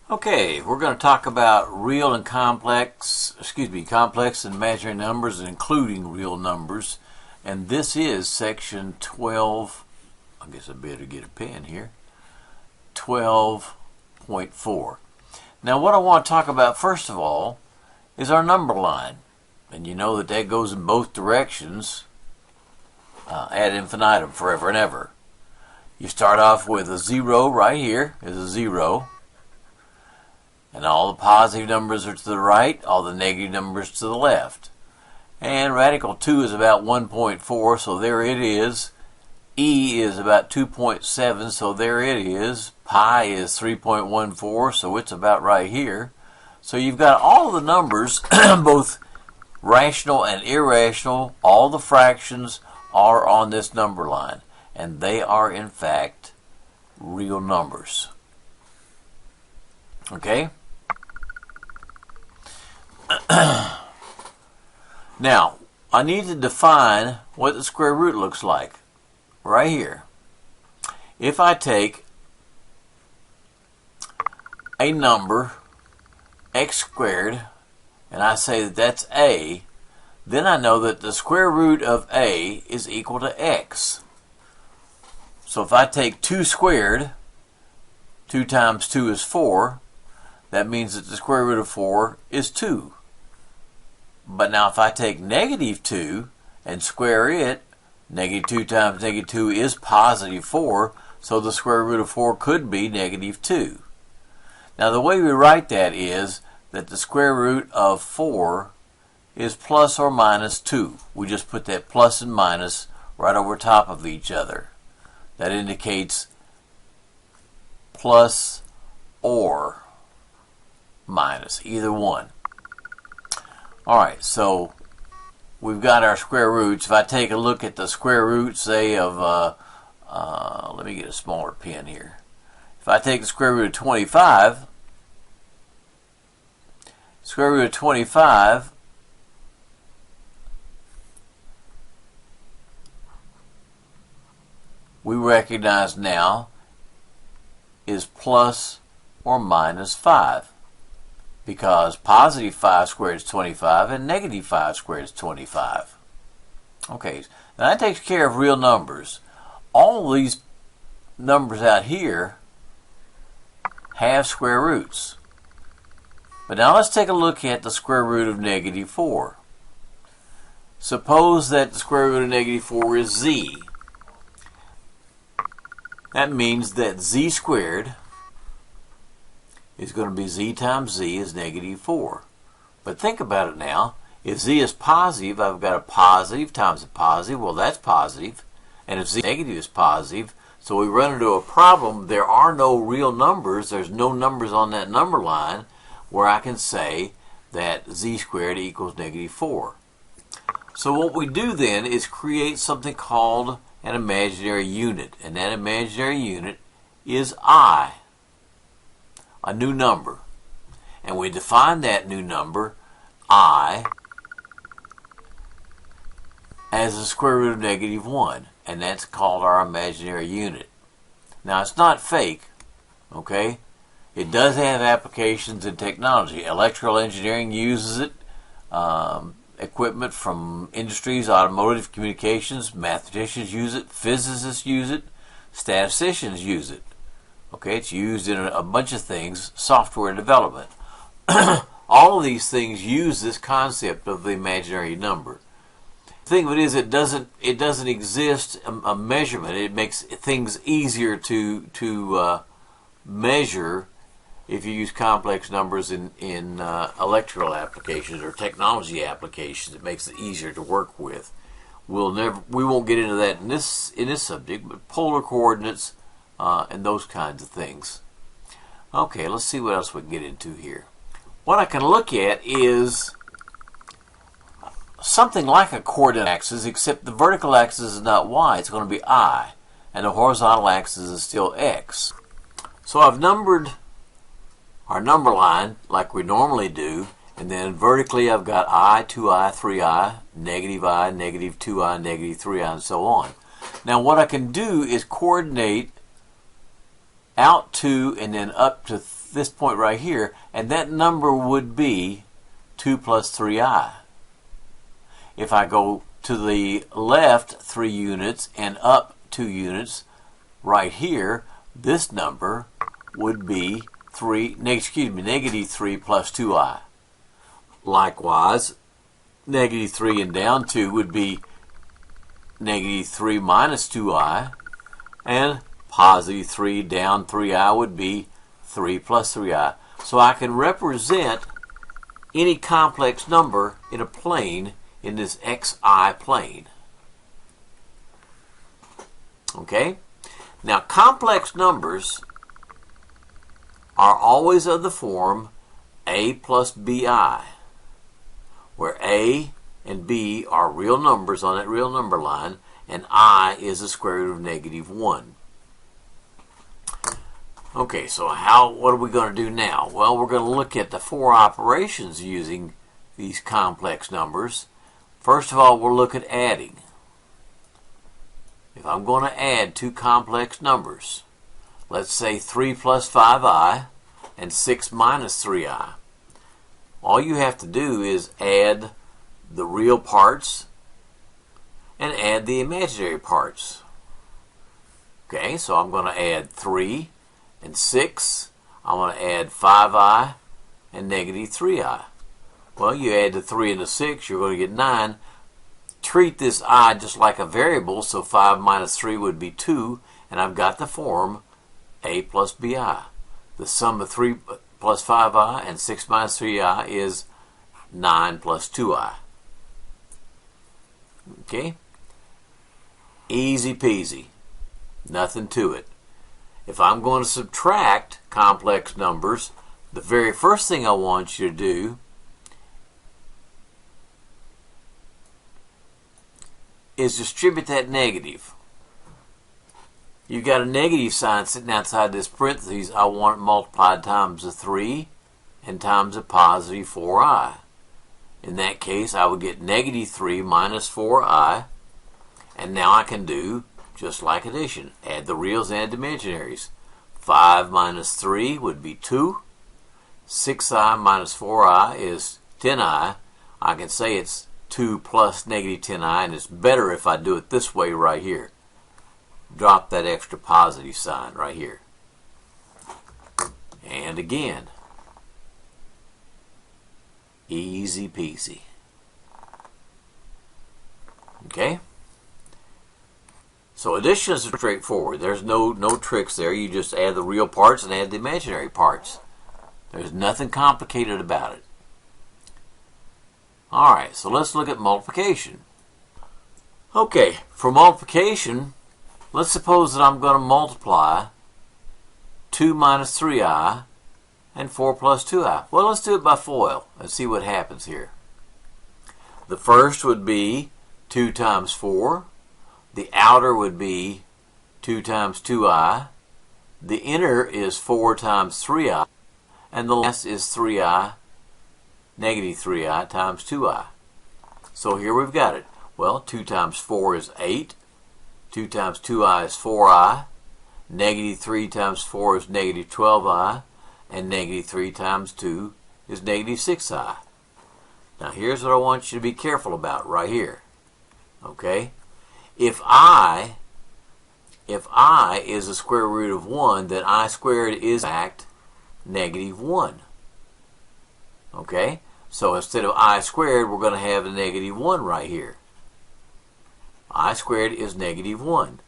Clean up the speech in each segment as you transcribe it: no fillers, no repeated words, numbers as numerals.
Okay, we're going to talk about real and complex and imaginary numbers, including real numbers. And this is section 12, I guess I better get a pen here, 12.4. Now what I want to talk about first of all is our number line. And you know that goes in both directions ad infinitum, forever and ever. You start off with a 0 right here is a 0. And all the positive numbers are to the right, all the negative numbers to the left. And radical 2 is about 1.4, so there it is. E is about 2.7, so there it is. Pi is 3.14, so it's about right here. So you've got all the numbers, both rational and irrational, all the fractions are on this number line. And they are, in fact, real numbers. Okay? Now, I need to define what the square root looks like. Right here. If I take a number, x squared, and I say that that's a, then I know that the square root of a is equal to x. So if I take 2 squared, 2 times 2 is 4, that means that the square root of 4 is 2. But now if I take negative 2 and square it, negative 2 times negative 2 is positive 4, so the square root of 4 could be negative 2. Now the way we write that is that the square root of 4 is plus or minus 2. We just put that plus and minus right over top of each other. That indicates plus or minus, either one. Alright, so we've got our square roots. If I take a look at the square root, say, of, let me get a smaller pen here. If I take the square root of 25, square root of 25 we recognize now is plus or minus 5. Because positive 5 squared is 25 and negative 5 squared is 25. Okay, now that takes care of real numbers. All these numbers out here have square roots. But now let's take a look at the square root of negative 4. Suppose that the square root of negative 4 is z. That means that z squared is going to be z times z is negative 4. But think about it now. If z is positive, I've got a positive times a positive. Well, that's positive. And if z negative is positive, so we run into a problem. There are no real numbers. There's no numbers on that number line where I can say that z squared equals negative 4. So what we do then is create something called an imaginary unit. And that imaginary unit is I. A new number. And we define that new number, I, as the square root of negative 1. And that's called our imaginary unit. Now it's not fake, okay? It does have applications in technology. Electrical engineering uses it. Equipment from industries, automotive, communications, mathematicians use it, physicists use it, statisticians use it. Okay, it's used in a bunch of things, software development. All of these things use this concept of the imaginary number. The thing of it is, it doesn't exist a measurement. It makes things easier to measure if you use complex numbers in electrical applications or technology applications. It makes it easier to work with. We won't get into that in this subject, but polar coordinates. And those kinds of things. Okay, let's see what else we can get into here. What I can look at is something like a coordinate axis, except the vertical axis is not y, it's going to be I, and the horizontal axis is still x. So I've numbered our number line like we normally do, and then vertically I've got I, 2i, 3i, negative I, negative 2i, negative 3i, and so on. Now what I can do is coordinate out to and then up to this point right here, and that number would be 2 plus 3i. If I go to the left 3 units and up 2 units, right here, this number would be negative 3 plus 2i. Likewise, negative 3 and down 2 would be negative 3 minus 2i, and positive 3 down 3i would be 3 plus 3i. So I can represent any complex number in a plane in this xi plane. Okay? Now, complex numbers are always of the form a plus bi, where a and b are real numbers on that real number line, and I is the square root of negative 1. Okay, so what are we going to do now? Well, we're going to look at the 4 operations using these complex numbers. First of all, we'll look at adding. If I'm going to add 2 complex numbers, let's say 3 plus 5i and 6 minus 3i, all you have to do is add the real parts and add the imaginary parts. Okay, so I'm going to add 3 and 6. I'm going to add 5i and negative 3i. Well, you add the 3 and the 6, you're going to get 9. Treat this I just like a variable, so 5 minus 3 would be 2, and I've got the form a plus bi. The sum of 3 plus 5i and 6 minus 3i is 9 plus 2i. Okay? Easy peasy. Nothing to it. If I'm going to subtract complex numbers, the very first thing I want you to do is distribute that negative. You've got a negative sign sitting outside this parentheses. I want it multiplied times the 3 and times a positive 4i. In that case, I would get negative 3 minus 4i. And now I can do just like addition. Add the reals and the imaginaries. 5 minus 3 would be 2. 6i minus 4i is 10i. I can say it's 2 plus negative 10i, and it's better if I do it this way right here. Drop that extra positive sign right here. And again. Easy peasy. Okay? So addition is straightforward. There's no tricks there. You just add the real parts and add the imaginary parts. There's nothing complicated about it. Alright, so let's look at multiplication. Okay, for multiplication, let's suppose that I'm going to multiply 2 minus 3i and 4 plus 2i. Well, let's do it by FOIL and see what happens here. The first would be 2 times 4. The outer would be 2 times 2i. The inner is 4 times 3i. And the last is 3i, negative 3i times 2i. So here we've got it. Well, 2 times 4 is 8. 2 times 2i is 4i. Negative 3 times 4 is negative 12i. And negative 3 times 2 is negative 6i. Now here's what I want you to be careful about right here. Okay? If I is the square root of 1, then I squared is in fact negative 1. Okay? So instead of I squared, we're going to have a negative 1 right here. I squared is negative 1.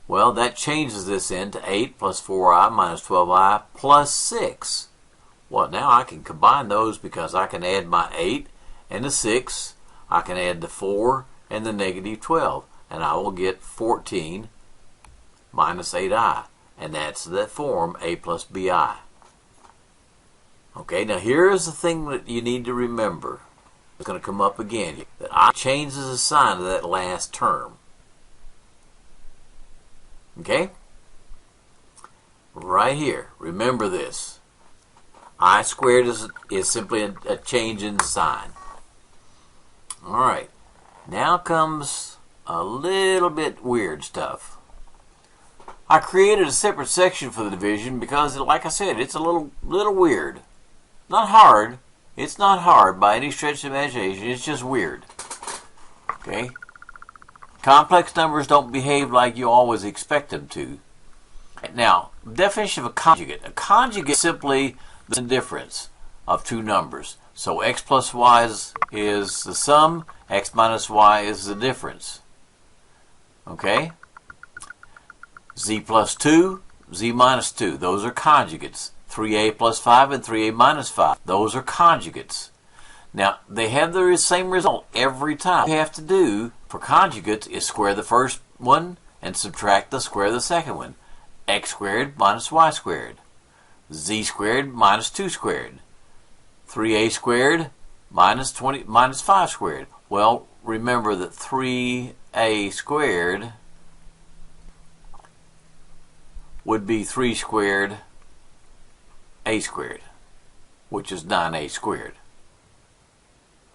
Well, that changes this into 8 plus 4i minus 12i plus 6. Well, now I can combine those because I can add my 8 and the 6. I can add the 4 and the negative 12. And I will get 14 minus 8i. And that's the form a plus bi. Okay, now here's the thing that you need to remember. It's going to come up again. That I changes the sign of that last term. Okay? Right here. Remember this. I squared is simply a change in sign. Alright. Now comes a little bit weird stuff. I created a separate section for the division because, like I said, it's a little weird. Not hard. It's not hard by any stretch of the imagination. It's just weird. Okay? Complex numbers don't behave like you always expect them to. Now, definition of a conjugate. A conjugate is simply the difference of two numbers. So x plus y is the sum, x minus y is the difference. Okay? Z plus 2, z minus 2. Those are conjugates. 3a plus 5 and 3a minus 5. Those are conjugates. Now, they have the same result every time. What you have to do for conjugates is square the first one and subtract the square of the second one. X squared minus y squared. Z squared minus 2 squared. 3a squared minus 5 squared. Well, remember that 3a squared would be 3 squared a squared, which is 9a squared.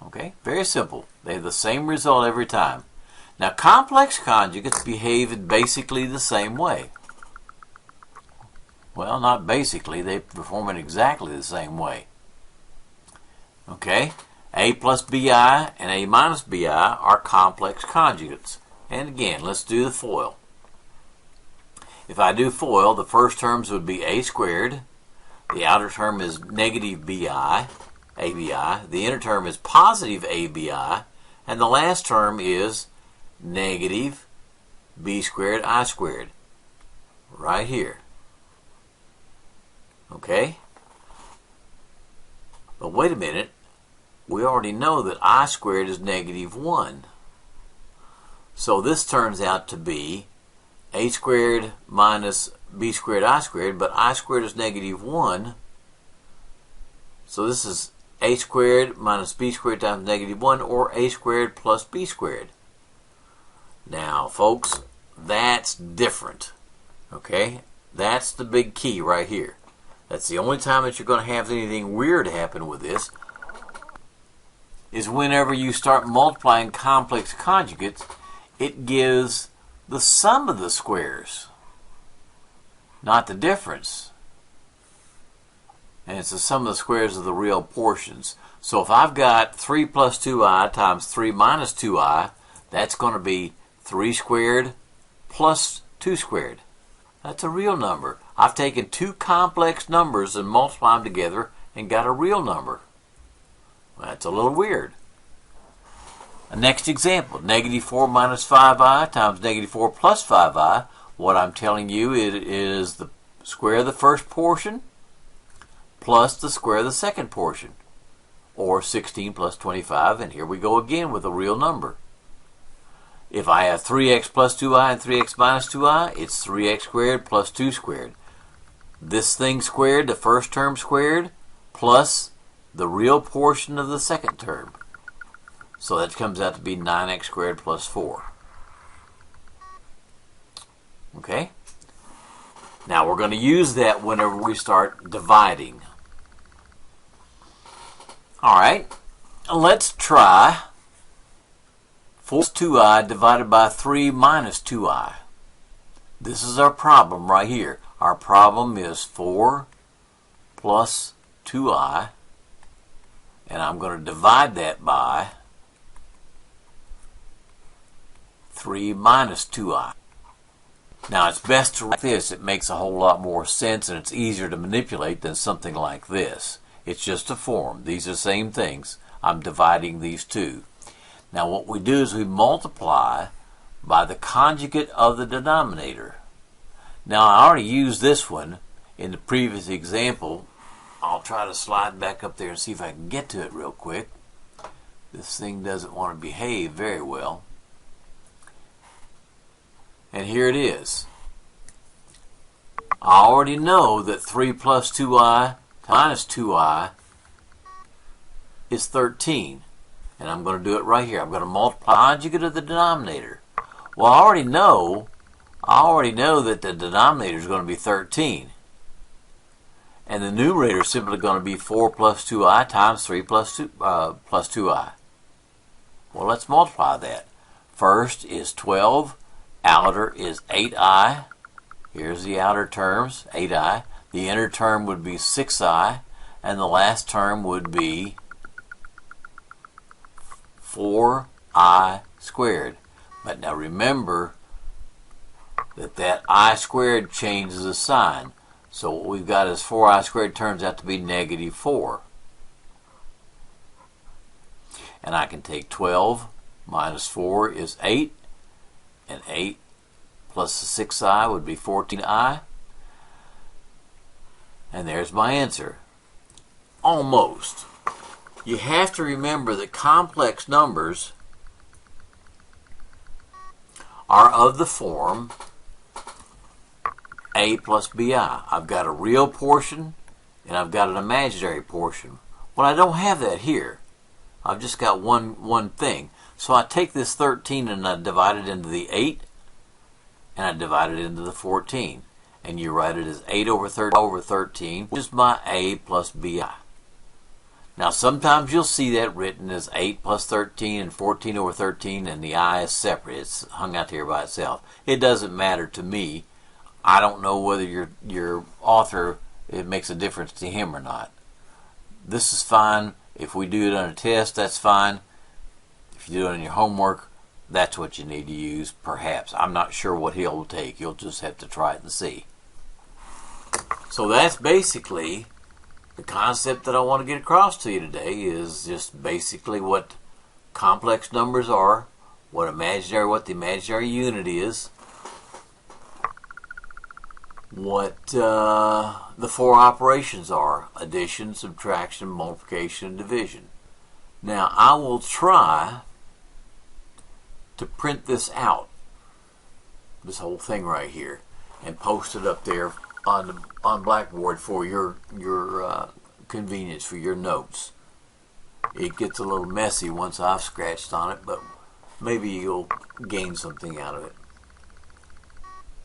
Okay, very simple. They have the same result every time. Now, complex conjugates behave in basically the same way. Well, not basically. They perform in exactly the same way. Okay, a plus bi and a minus bi are complex conjugates. And again, let's do the FOIL. If I do FOIL, the first terms would be a squared. The outer term is negative bi, abi. The inner term is positive abi. And the last term is negative b squared I squared. Right here. Okay? But wait a minute. We already know that I squared is negative 1. So this turns out to be a squared minus b squared I squared, but I squared is negative 1. So this is a squared minus b squared times negative 1, or a squared plus b squared. Now, folks, that's different. Okay? That's the big key right here. That's the only time that you're going to have anything weird happen with this, is whenever you start multiplying complex conjugates, it gives the sum of the squares, not the difference. And it's the sum of the squares of the real portions. So if I've got 3 plus 2i times 3 minus 2i, that's going to be 3 squared plus 2 squared. That's a real number. I've taken two complex numbers and multiplied them together and got a real number. That's a little weird. Next example, negative 4 minus 5i times negative 4 plus 5i. What I'm telling you is the square of the first portion plus the square of the second portion, or 16 plus 25, and here we go again with a real number. If I have 3x plus 2i and 3x minus 2i, it's 3x squared plus 2 squared. This thing squared, the first term squared, plus the real portion of the second term. So that comes out to be 9x squared plus 4. Okay? Now we're going to use that whenever we start dividing. Alright, let's try 4 plus 2i divided by 3 minus 2i. This is our problem right here. Our problem is 4 plus 2i, and I'm going to divide that by 3 minus 2i. Now it's best to write this. It makes a whole lot more sense and it's easier to manipulate than something like this. It's just a form. These are the same things. I'm dividing these two. Now what we do is we multiply by the conjugate of the denominator. Now I already used this one in the previous example. I'll try to slide back up there and see if I can get to it real quick. This thing doesn't want to behave very well. And here it is. I already know that 3 plus 2i minus 2i is 13. And I'm going to do it right here. I'm going to multiply the conjugate of the denominator. Well, I already know that the denominator is going to be 13. And the numerator is simply going to be 4 plus 2i times 3 plus 2i. Well, let's multiply that. First is 12. Outer is 8i Here's the outer terms, 8i. The inner term would be 6i, and the last term would be 4i squared. But now remember that I squared changes the sign. So what we've got is 4i squared turns out to be negative 4. And I can take 12 minus 4 is 8, and 8 plus the 6i would be 14i. And there's my answer. Almost. You have to remember that complex numbers are of the form a plus bi. I've got a real portion and I've got an imaginary portion. Well, I don't have that here. I've just got one thing. So I take this 13 and I divide it into the 8 and I divide it into the 14. And you write it as 8 over 13, which is my a plus bi. Now sometimes you'll see that written as 8 plus 13 and 14 over 13, and the I is separate. It's hung out here by itself. It doesn't matter to me. I don't know whether your author, it makes a difference to him or not. This is fine. If we do it on a test, that's fine. If you do it on your homework, that's what you need to use, perhaps. I'm not sure what he'll take. You'll just have to try it and see. So that's basically the concept that I want to get across to you today, is just basically what complex numbers are, what the imaginary unit is, what the four operations are: addition, subtraction, multiplication, and division. Now I will try to print this out, this whole thing right here, and post it up there on Blackboard for your convenience, for your notes. It gets a little messy once I've scratched on it, but maybe you'll gain something out of it.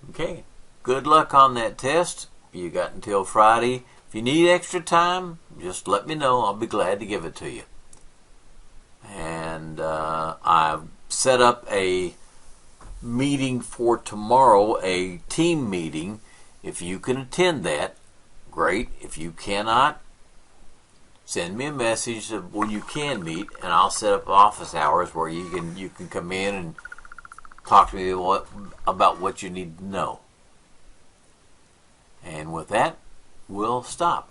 Okay, good luck on that test. You got until Friday. If you need extra time, just let me know. I'll be glad to give it to you. And I've set up a meeting for tomorrow, a team meeting. If you can attend that, great. If you cannot, send me a message of when you can meet, and I'll set up office hours where you can come in and talk to me about what you need to know. And with that, we'll stop.